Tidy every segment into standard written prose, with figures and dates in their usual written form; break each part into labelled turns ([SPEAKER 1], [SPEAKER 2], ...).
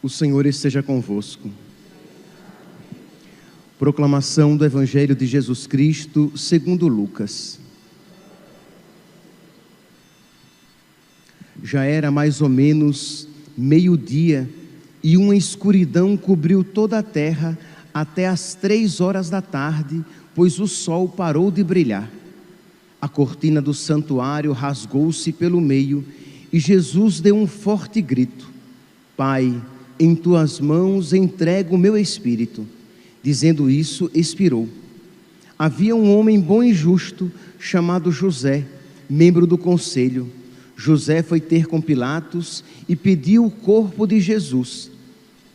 [SPEAKER 1] O Senhor esteja convosco. Proclamação do Evangelho de Jesus Cristo segundo Lucas. Já era mais ou menos meio-dia e uma escuridão cobriu toda a terra até às 3 horas da tarde, pois o sol parou de brilhar. A cortina do santuário rasgou-se pelo meio e Jesus deu um forte grito: Pai, em tuas mãos entrego o meu espírito. Dizendo isso, expirou. Havia um homem bom e justo, chamado José, membro do conselho. José foi ter com Pilatos e pediu o corpo de Jesus.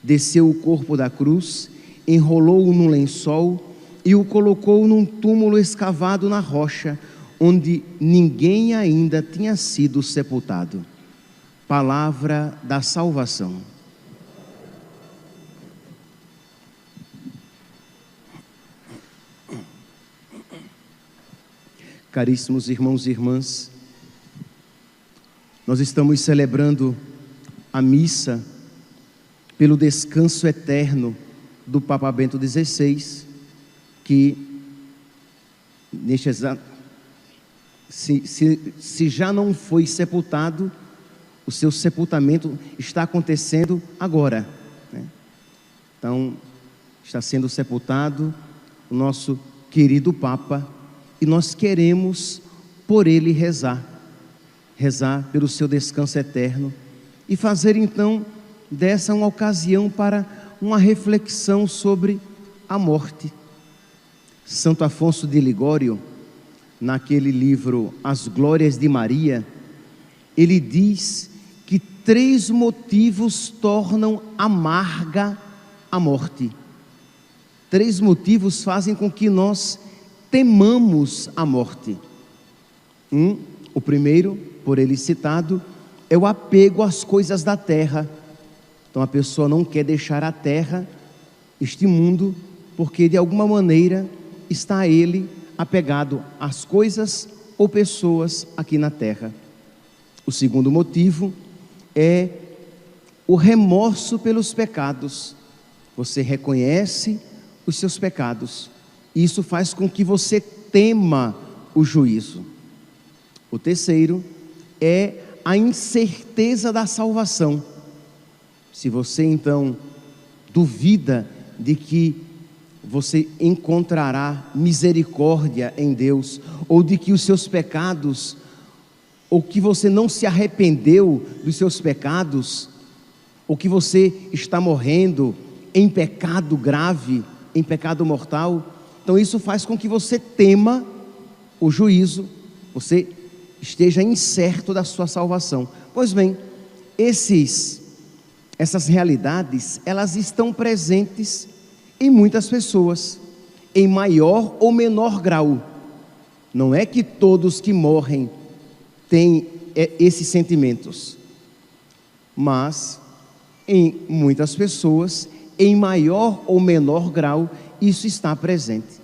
[SPEAKER 1] Desceu o corpo da cruz, enrolou-o num lençol e o colocou num túmulo escavado na rocha, onde ninguém ainda tinha sido sepultado. Palavra da salvação. Caríssimos irmãos e irmãs, nós estamos celebrando a missa pelo descanso eterno do Papa Bento XVI, que neste exato, se já não foi sepultado, o seu sepultamento está acontecendo agora, né? Então, está sendo sepultado o nosso querido Papa, e nós queremos por ele rezar pelo seu descanso eterno e fazer então dessa uma ocasião para uma reflexão sobre a morte. Santo Afonso de Ligório, naquele livro As Glórias de Maria, ele diz que 3 motivos tornam amarga a morte. 3 motivos fazem com que nós temamos a morte. O primeiro, por ele citado, é o apego às coisas da terra. Então a pessoa não quer deixar a terra, este mundo, porque de alguma maneira está ele apegado às coisas ou pessoas aqui na terra. O segundo motivo é o remorso pelos pecados. Você reconhece os seus pecados. Isso faz com que você tema o juízo. O terceiro é a incerteza da salvação. Se você então duvida de que você encontrará misericórdia em Deus, ou de que os seus pecados, ou que você não se arrependeu dos seus pecados, ou que você está morrendo em pecado grave, em pecado mortal, então isso faz com que você tema o juízo, você esteja incerto da sua salvação. Pois bem, essas realidades, elas estão presentes em muitas pessoas, em maior ou menor grau. Não é que todos que morrem têm esses sentimentos, mas em muitas pessoas, em maior ou menor grau, isso está presente.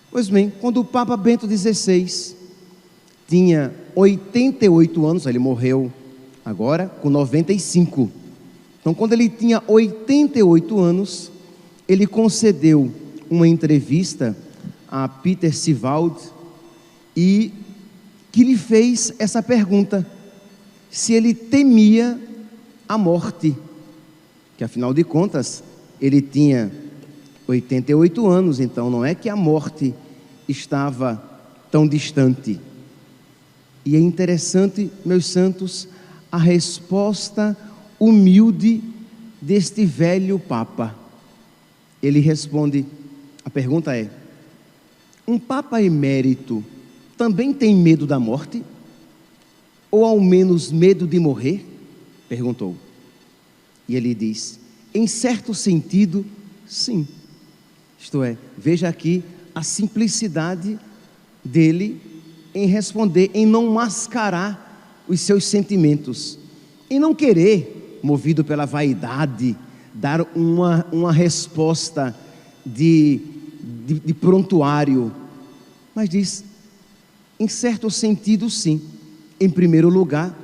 [SPEAKER 1] Pois bem, quando o Papa Bento XVI tinha 88 anos, ele morreu agora com 95. Então, quando ele tinha 88 anos, ele concedeu uma entrevista a Peter Sivald e que lhe fez essa pergunta: se ele temia a morte, que afinal de contas ele tinha 88 anos, então não é que a morte estava tão distante. E é interessante, meus santos, a resposta humilde deste velho Papa. Ele responde, a pergunta é: um Papa emérito também tem medo da morte? Ou ao menos medo de morrer? Perguntou. E ele diz, em certo sentido, sim. Isto é, veja aqui a simplicidade dele em responder, em não mascarar os seus sentimentos, em não querer, movido pela vaidade, dar uma resposta de prontuário, mas diz, em certo sentido, sim. Em primeiro lugar,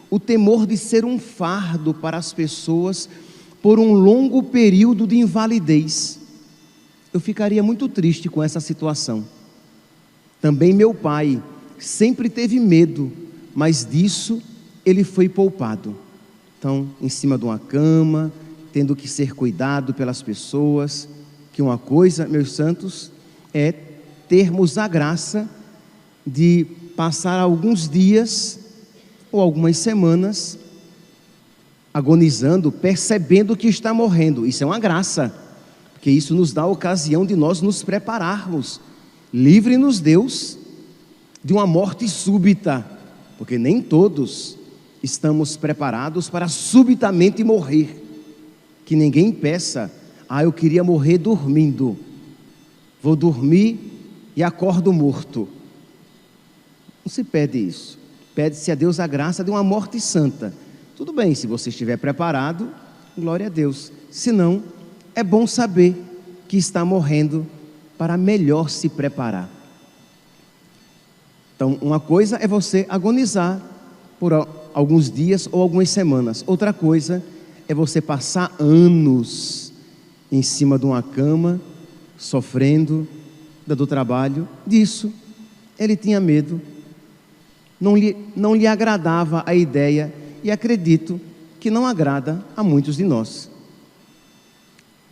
[SPEAKER 1] o temor de ser um fardo para as pessoas por um longo período de invalidez. Eu ficaria muito triste com essa situação. Também meu pai sempre teve medo, mas disso ele foi poupado. Então, em cima de uma cama, tendo que ser cuidado pelas pessoas, que uma coisa, meus santos, é termos a graça de passar alguns dias ou algumas semanas agonizando, percebendo que está morrendo. Isso é uma graça, porque isso nos dá a ocasião de nós nos prepararmos. Livre-nos, Deus, de uma morte súbita, porque nem todos estamos preparados para subitamente morrer. Que ninguém peça: eu queria morrer dormindo, vou dormir e acordo morto. Não se pede isso. Pede-se a Deus a graça de uma morte santa. Tudo bem, se você estiver preparado, glória a Deus. Se não, é bom saber que está morrendo para melhor se preparar. Então, uma coisa é você agonizar por alguns dias ou algumas semanas. Outra coisa é você passar anos em cima de uma cama, sofrendo, dando trabalho. Disso, ele tinha medo. Não lhe agradava a ideia, e acredito que não agrada a muitos de nós.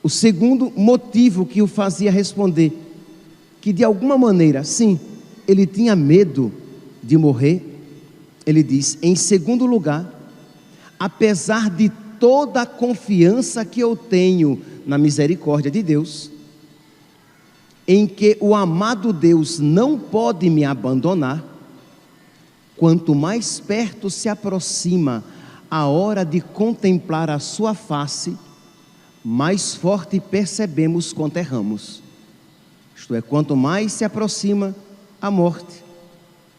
[SPEAKER 1] O segundo motivo que o fazia responder, que de alguma maneira, sim, ele tinha medo de morrer, ele diz: em segundo lugar, apesar de toda a confiança que eu tenho na misericórdia de Deus, em que o amado Deus não pode me abandonar, quanto mais perto se aproxima a hora de contemplar a sua face, mais forte percebemos quanto erramos. Isto é, quanto mais se aproxima a morte,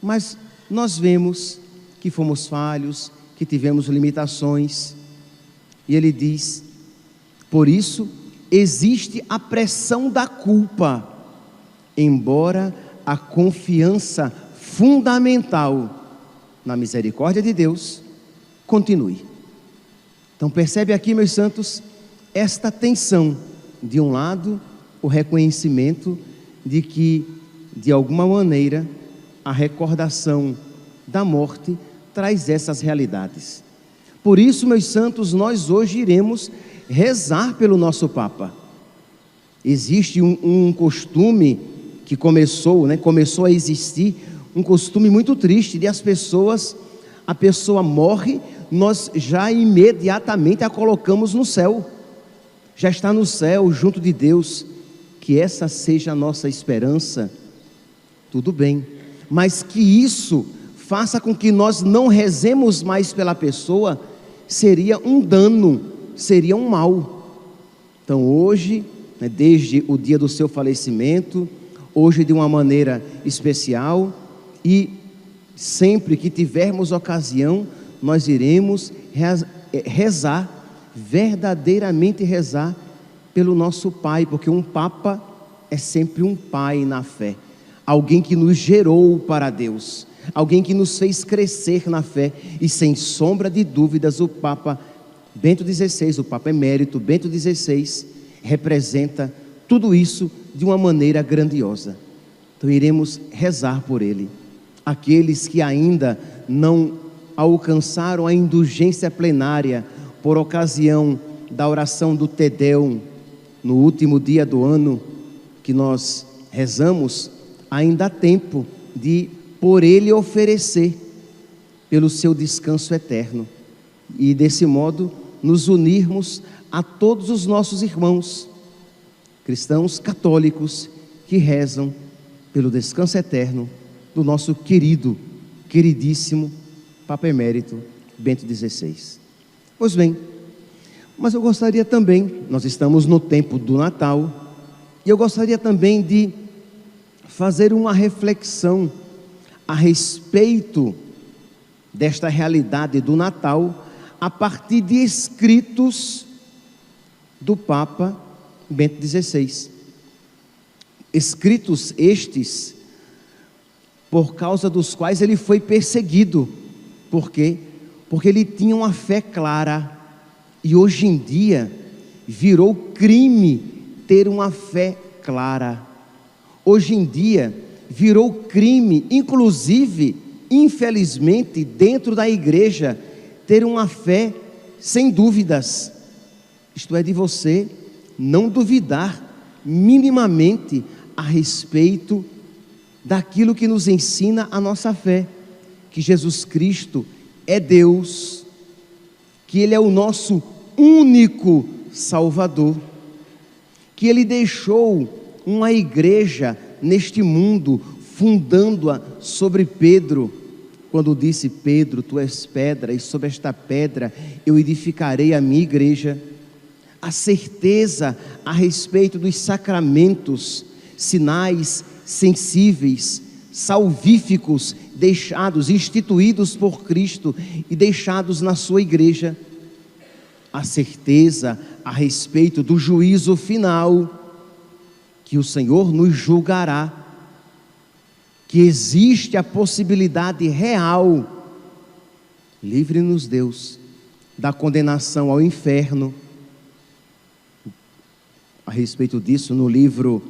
[SPEAKER 1] mas nós vemos que fomos falhos, que tivemos limitações. E ele diz: por isso existe a pressão da culpa, embora a confiança fundamental na misericórdia de Deus continue. Então percebe aqui, meus santos, esta tensão. De um lado, o reconhecimento de que, de alguma maneira, a recordação da morte traz essas realidades. Por isso, meus santos, nós hoje iremos rezar pelo nosso Papa. Existe um costume que começou a existir, um costume muito triste de a pessoa morre, nós já imediatamente a colocamos no céu. Já está no céu, junto de Deus. Que essa seja a nossa esperança, tudo bem, mas que isso faça com que nós não rezemos mais pela pessoa, seria um dano, seria um mal. Então hoje, desde o dia do seu falecimento, hoje de uma maneira especial, e sempre que tivermos ocasião, nós iremos rezar, verdadeiramente rezar pelo nosso Pai, porque um Papa é sempre um pai na fé, alguém que nos gerou para Deus, alguém que nos fez crescer na fé, e sem sombra de dúvidas o Papa Bento XVI, o Papa Emérito Bento XVI, representa tudo isso de uma maneira grandiosa. Então iremos rezar por ele. Aqueles que ainda não alcançaram a indulgência plenária por ocasião da oração do Te Deum, no último dia do ano que nós rezamos, ainda há tempo de por ele oferecer pelo seu descanso eterno, e desse modo nos unirmos a todos os nossos irmãos cristãos católicos que rezam pelo descanso eterno do nosso queridíssimo Papa Emérito Bento XVI. Pois bem, mas eu gostaria também, nós estamos no tempo do Natal, e eu gostaria também de fazer uma reflexão a respeito desta realidade do Natal, a partir de escritos do Papa Bento XVI. Escritos estes, por causa dos quais ele foi perseguido. Por quê? Porque ele tinha uma fé clara. E hoje em dia, virou crime ter uma fé clara. Hoje em dia, virou crime, inclusive, infelizmente, dentro da igreja, ter uma fé sem dúvidas. Isto é, de você não duvidar minimamente a respeito daquilo que nos ensina a nossa fé, que Jesus Cristo é Deus, que Ele é o nosso único Salvador, que Ele deixou uma igreja neste mundo, fundando-a sobre Pedro, quando disse: Pedro, tu és pedra, e sobre esta pedra eu edificarei a minha igreja. A certeza a respeito dos sacramentos, sinais sensíveis, salvíficos, instituídos por Cristo e deixados na sua igreja. A certeza a respeito do juízo final, que o Senhor nos julgará, que existe a possibilidade real, livre-nos Deus, da condenação ao inferno. A respeito disso, no livro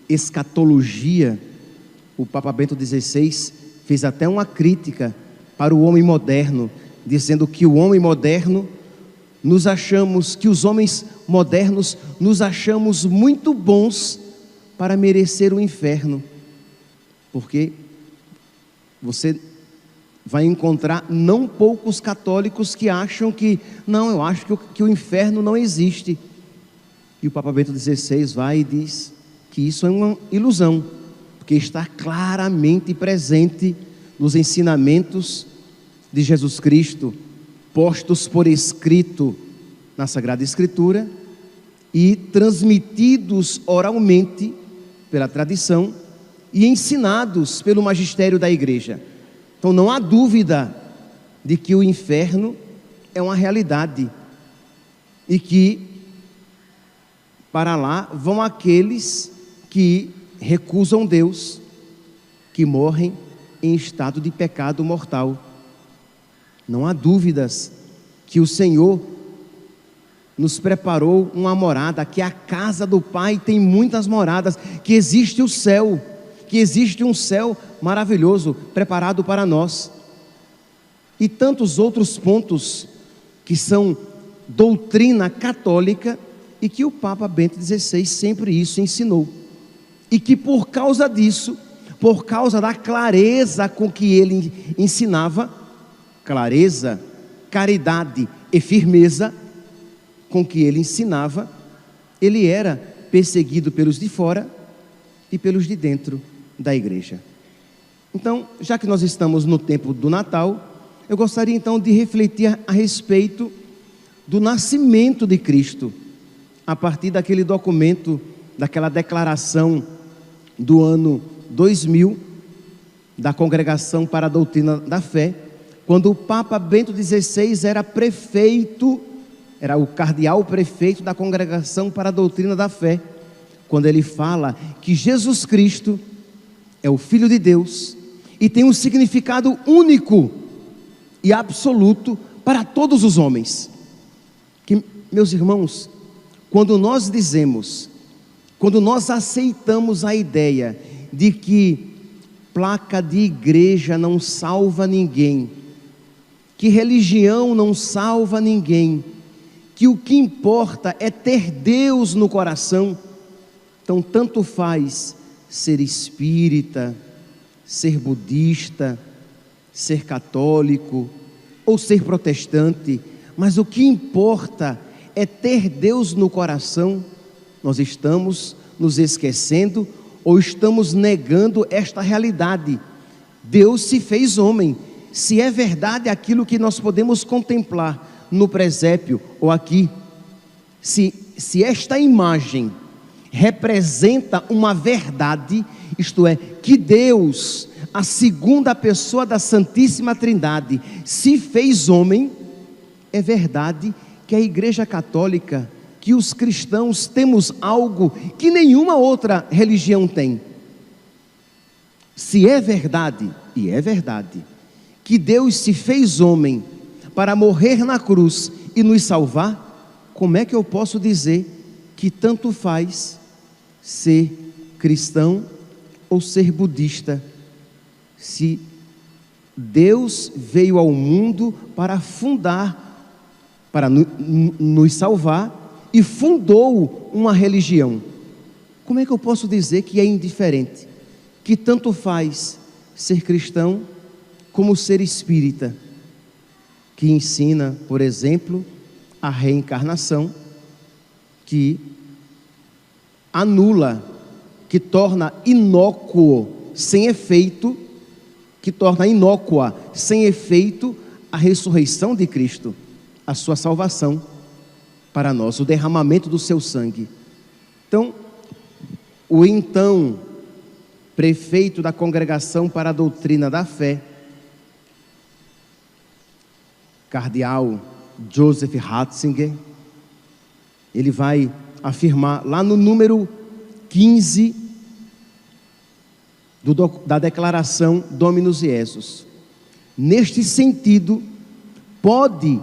[SPEAKER 1] Escatologia, o Papa Bento XVI fez até uma crítica para o homem moderno, dizendo que o homem moderno, que os homens modernos nos achamos muito bons para merecer o inferno, porque você vai encontrar não poucos católicos que acham que, não, eu acho que o inferno não existe. E o Papa Bento XVI vai e diz que isso é uma ilusão, porque está claramente presente nos ensinamentos de Jesus Cristo, postos por escrito na Sagrada Escritura e transmitidos oralmente pela tradição e ensinados pelo magistério da igreja. Então não há dúvida de que o inferno é uma realidade e que para lá vão aqueles que recusam Deus, que morrem em estado de pecado mortal. Não há dúvidas que o Senhor nos preparou uma morada, que a casa do Pai tem muitas moradas, que existe o céu, que existe um céu maravilhoso preparado para nós, e tantos outros pontos que são doutrina católica e que o Papa Bento XVI sempre isso ensinou, e que por causa disso, por causa da clareza com que ele ensinava, clareza, caridade e firmeza com que ele ensinava, ele era perseguido pelos de fora e pelos de dentro da igreja. Então, já que nós estamos no tempo do Natal, eu gostaria então de refletir a respeito do nascimento de Cristo, a partir daquele documento, daquela declaração do ano 2000, da Congregação para a Doutrina da Fé, quando o Papa Bento XVI era prefeito, era o cardeal prefeito da Congregação para a Doutrina da Fé, quando ele fala que Jesus Cristo é o Filho de Deus e tem um significado único e absoluto para todos os homens. Que, meus irmãos, quando nós aceitamos a ideia de que placa de igreja não salva ninguém, que religião não salva ninguém, que o que importa é ter Deus no coração, então tanto faz ser espírita, ser budista, ser católico ou ser protestante, mas o que importa é ter Deus no coração. Nós estamos nos esquecendo ou estamos negando esta realidade. Deus se fez homem. Se é verdade aquilo que nós podemos contemplar no presépio ou aqui, se esta imagem representa uma verdade, isto é, que Deus, a segunda pessoa da Santíssima Trindade, se fez homem, é verdade que a Igreja Católica, que os cristãos temos algo que nenhuma outra religião tem. Se é verdade, e é verdade, que Deus se fez homem para morrer na cruz e nos salvar, como é que eu posso dizer que tanto faz ser cristão ou ser budista, se Deus veio ao mundo para fundar, para nos salvar, e fundou uma religião? Como é que eu posso dizer que é indiferente, que tanto faz ser cristão como ser espírita, que ensina, por exemplo, a reencarnação, que anula, que torna inócuo, sem efeito, que torna inócua, sem efeito, a ressurreição de Cristo, a sua salvação para nós, o derramamento do seu sangue. Então, o então prefeito da Congregação para a Doutrina da Fé, cardeal Joseph Ratzinger, ele vai afirmar lá no número 15 da declaração Dominus Jesus: neste sentido, pode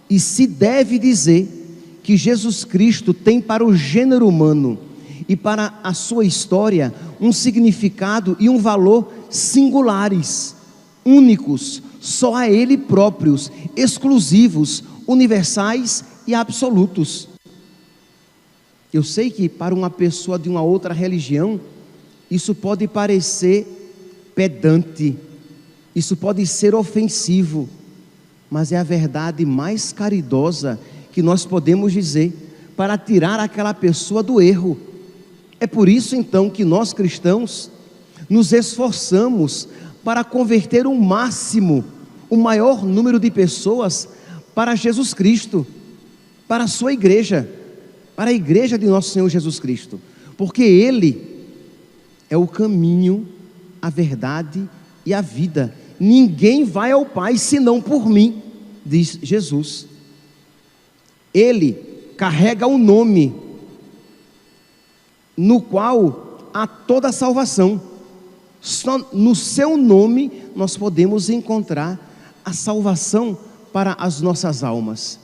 [SPEAKER 1] e se deve dizer que Jesus Cristo tem para o gênero humano e para a sua história um significado e um valor singulares, únicos, só a Ele próprios, exclusivos, universais e absolutos. Eu sei que para uma pessoa de uma outra religião, isso pode parecer pedante, isso pode ser ofensivo, mas é a verdade mais caridosa que nós podemos dizer para tirar aquela pessoa do erro. É por isso então que nós cristãos nos esforçamos para converter o máximo, o maior número de pessoas para Jesus Cristo, para a sua igreja, para a igreja de nosso Senhor Jesus Cristo, porque Ele é o caminho, a verdade e a vida. Ninguém vai ao Pai senão por mim, diz Jesus. Ele carrega o nome no qual há toda a salvação. Só no seu nome nós podemos encontrar a salvação para as nossas almas.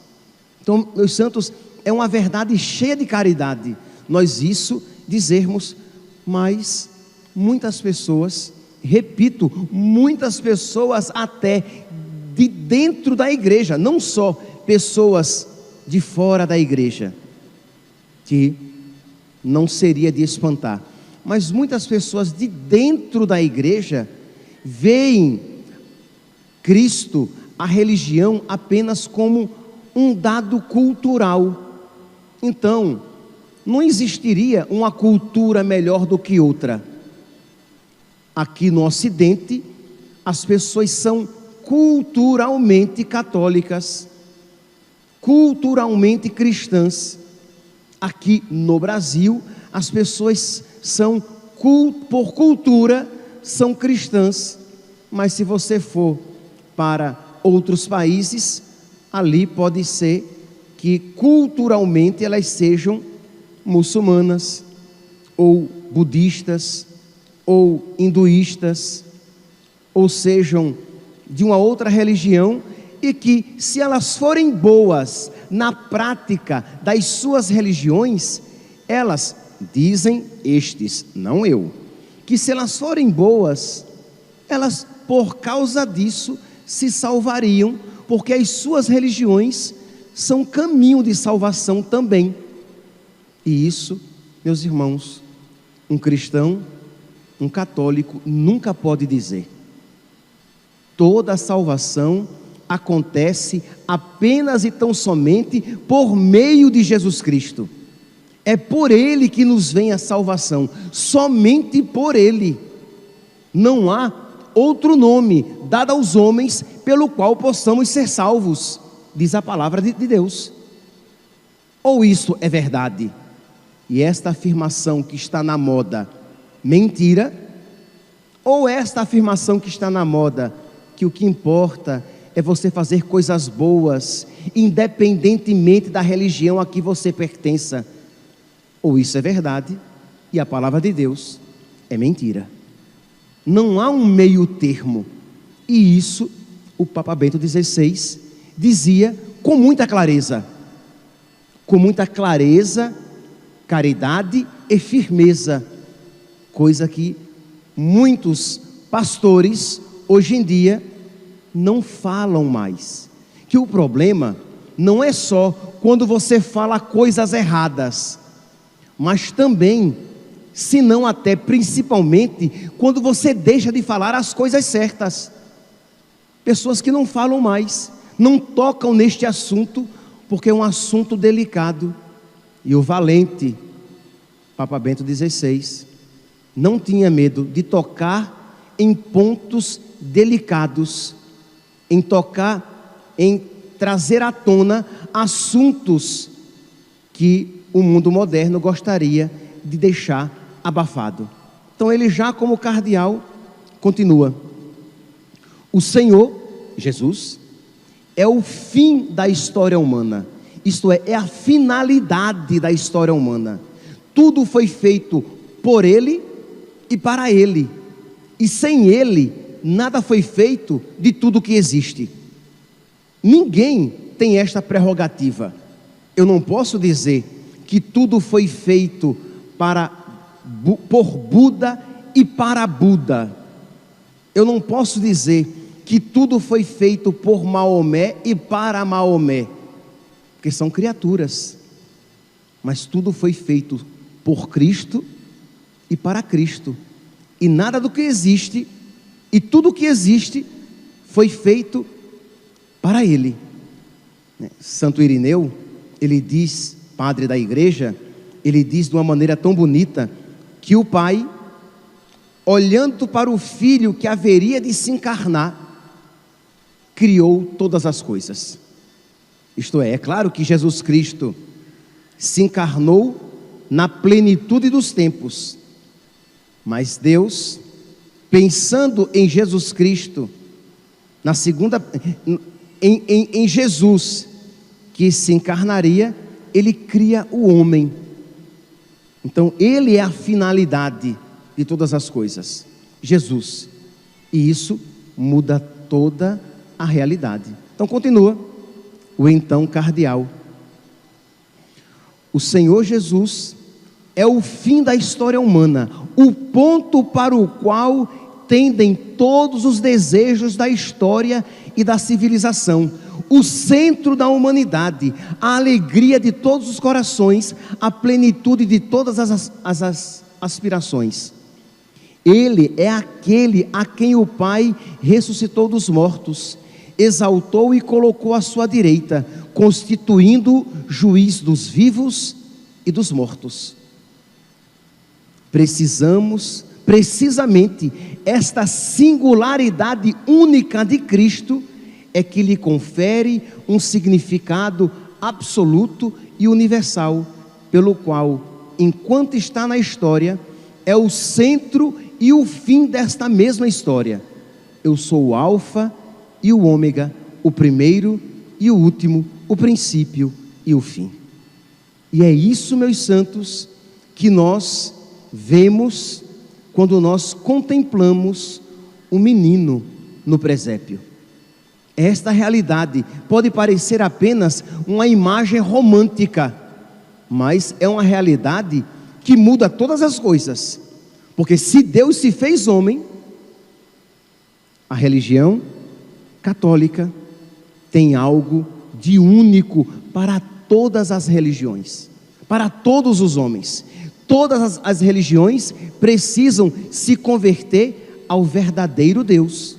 [SPEAKER 1] Então, meus santos, é uma verdade cheia de caridade nós isso dizermos, mas muitas pessoas, repito, muitas pessoas até de dentro da igreja, não só pessoas de fora da igreja, que não seria de espantar, mas muitas pessoas de dentro da igreja veem Cristo, a religião, apenas como um dado cultural. Então, não existiria uma cultura melhor do que outra. Aqui no Ocidente, as pessoas são culturalmente católicas, culturalmente cristãs. Aqui no Brasil, as pessoas são, por cultura, são cristãs. Mas se você for para outros países, ali pode ser que culturalmente elas sejam muçulmanas, ou budistas, ou hinduístas, ou sejam de uma outra religião, e que se elas forem boas na prática das suas religiões, elas dizem, estes, não eu, que se elas forem boas, elas por causa disso se salvariam, porque as suas religiões são caminho de salvação também. E isso, meus irmãos, um cristão, um católico nunca pode dizer. Toda a salvação acontece apenas e tão somente por meio de Jesus Cristo. É por Ele que nos vem a salvação, somente por Ele. Não há outro nome dado aos homens pelo qual possamos ser salvos, diz a palavra de Deus. Ou isso é verdade, e esta afirmação que está na moda, mentira, ou esta afirmação que está na moda, que o que importa é você fazer coisas boas, independentemente da religião a que você pertença. Ou isso é verdade, e a palavra de Deus é mentira. Não há um meio termo, e isso o Papa Bento XVI dizia com muita clareza. com muita clareza, caridade e firmeza, coisa que muitos pastores hoje em dia não falam mais. Que o problema não é só quando você fala coisas erradas, mas também, se não até principalmente, quando você deixa de falar as coisas certas. Pessoas que não falam mais, não tocam neste assunto, porque é um assunto delicado. E o valente Papa Bento XVI não tinha medo de tocar em pontos delicados, em trazer à tona assuntos que o mundo moderno gostaria de deixar abafado. Então ele, já como cardeal, continua: o Senhor Jesus é o fim da história humana, isto é a finalidade da história humana. Tudo foi feito por Ele e para Ele, e sem Ele nada foi feito de tudo que existe. Ninguém tem esta prerrogativa. Eu não posso dizer que tudo foi feito por Buda e para Buda. Eu não posso dizer que tudo foi feito por Maomé e para Maomé, porque são criaturas. Mas tudo foi feito por Cristo e para Cristo. E nada do que existe, e tudo que existe, foi feito para Ele. Santo Irineu, ele diz, padre da igreja, ele diz de uma maneira tão bonita, que o Pai, olhando para o Filho que haveria de se encarnar, criou todas as coisas. Isto é claro que Jesus Cristo se encarnou na plenitude dos tempos, mas Deus, pensando em Jesus Cristo, em Jesus que se encarnaria, Ele cria o homem. Então Ele é a finalidade de todas as coisas, Jesus, e isso muda toda a realidade. Então continua o então cardeal: o Senhor Jesus é o fim da história humana, o ponto para o qual tendem todos os desejos da história e da civilização, o centro da humanidade, a alegria de todos os corações, a plenitude de todas as aspirações. Ele é aquele a quem o Pai ressuscitou dos mortos, exaltou e colocou à sua direita, constituindo juiz dos vivos e dos mortos. Precisamente esta singularidade única de Cristo é que lhe confere um significado absoluto e universal, pelo qual, enquanto está na história, é o centro e o fim desta mesma história. Eu sou o Alfa e o Ômega, o primeiro e o último, o princípio e o fim. E é isso, meus santos, que nós vemos quando nós contemplamos o menino no presépio. Esta realidade pode parecer apenas uma imagem romântica, mas é uma realidade que muda todas as coisas, porque se Deus se fez homem, a religião católica tem algo de único para todas as religiões, para todos os homens. Todas as religiões precisam se converter ao verdadeiro Deus.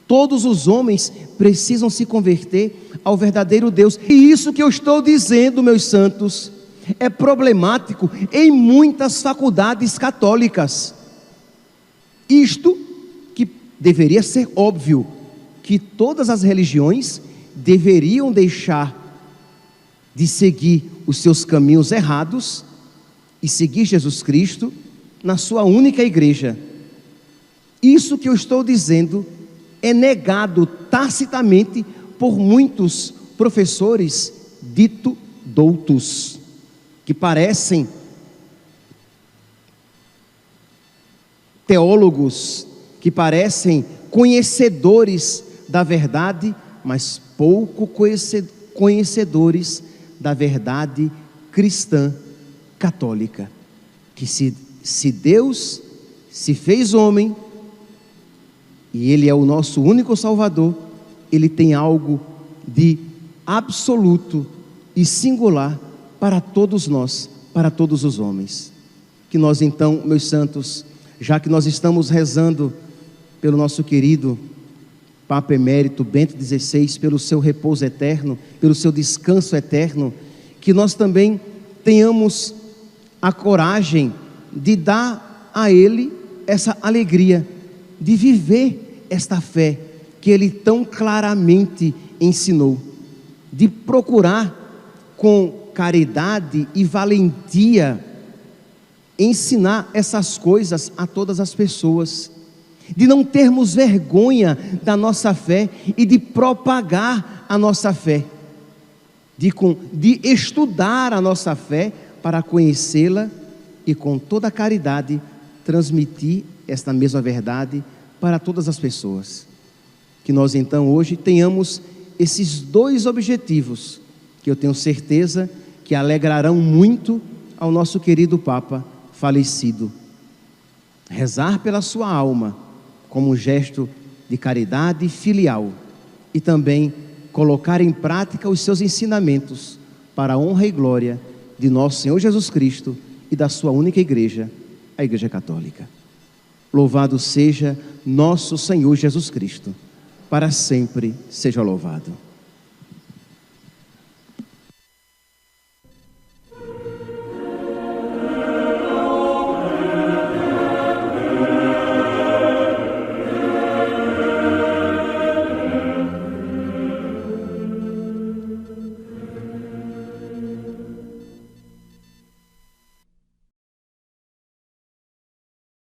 [SPEAKER 1] Todos os homens precisam se converter ao verdadeiro Deus. E isso que eu estou dizendo, meus santos, é problemático em muitas faculdades católicas. Isto que deveria ser óbvio, que todas as religiões deveriam deixar de seguir os seus caminhos errados e seguir Jesus Cristo na sua única igreja. Isso que eu estou dizendo é negado tacitamente por muitos professores dito doutos, que parecem teólogos, que parecem conhecedores da verdade, mas pouco conhecedores da verdade cristã católica, que se Deus se fez homem, e Ele é o nosso único Salvador, Ele tem algo de absoluto e singular para todos nós, para todos os homens. Que nós então, meus santos, já que nós estamos rezando pelo nosso querido Papa Emérito Bento XVI, pelo seu repouso eterno, pelo seu descanso eterno, que nós também tenhamos a coragem de dar a Ele essa alegria, de viver esta fé que Ele tão claramente ensinou, de procurar com caridade e valentia ensinar essas coisas a todas as pessoas, de não termos vergonha da nossa fé e de propagar a nossa fé, de estudar a nossa fé para conhecê-la e com toda a caridade transmitir esta mesma verdade para todas as pessoas. Que nós então hoje tenhamos esses dois objetivos, que eu tenho certeza que alegrarão muito ao nosso querido Papa falecido. Rezar pela sua alma, como um gesto de caridade filial, e também colocar em prática os seus ensinamentos para a honra e glória de nosso Senhor Jesus Cristo e da sua única igreja, a Igreja Católica. Louvado seja nosso Senhor Jesus Cristo, para sempre seja louvado.